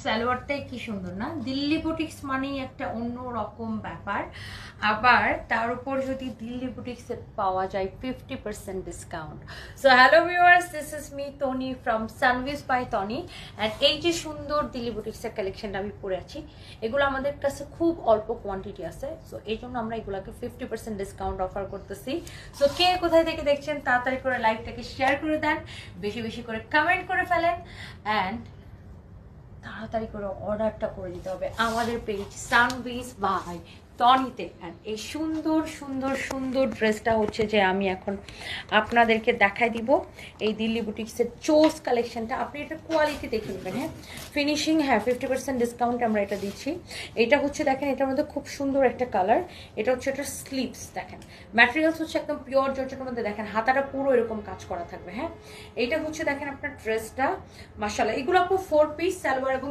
সালোয়ারটাই কি সুন্দর না, দিল্লি বুটিক্স মানেই একটা অন্য রকম ব্যাপার। আবার তার উপর যদি দিল্লি বুটিক্সে পাওয়া যায় 50% discount. So hello viewers, this is me Tony from সানভিস বাই টনি। অ্যান্ড এই যে সুন্দর দিল্লি বুটিক্সের কালেকশনটা আমি পরে আছি, এগুলো আমাদের কাছে খুব অল্প কোয়ান্টিটি আছে। সো এই জন্য আমরা এগুলোকে 50% ডিসকাউন্ট অফার করতেছি। সো কে কোথায় থেকে দেখছেন তাড়াতাড়ি করে লাইভটাকে শেয়ার করে দেন, বেশি বেশি করে কমেন্ট করে ফেলেন, অ্যান্ড তাড়াতাড়ি করে অর্ডারটা করে দিতে হবে আমাদের পেজ সানভিস বাই টনিতে। অ্যান্ড এই সুন্দর সুন্দর সুন্দর ড্রেসটা হচ্ছে যে আমি এখন আপনাদেরকে দেখাই দিব, এই দিল্লি বুটিক্সের চোস কালেকশনটা। আপনি এটা কোয়ালিটি দেখে নেবেন। হ্যাঁ, ফিনিশিং, হ্যাঁ 50% ডিসকাউন্ট আমরা এটা দিচ্ছি। এটা হচ্ছে দেখেন, এটার মধ্যে খুব সুন্দর একটা কালার। এটা হচ্ছে এটার স্লিভস, দেখেন ম্যাটেরিয়ালস হচ্ছে একদম পিওর জর্জেটের মধ্যে। দেখেন হাতাটা পুরো এরকম কাজ করা থাকবে। হ্যাঁ, এইটা হচ্ছে দেখেন আপনার ড্রেসটা, মাশাআল্লাহ। এগুলো আপু 4 পিস সালোয়ার এবং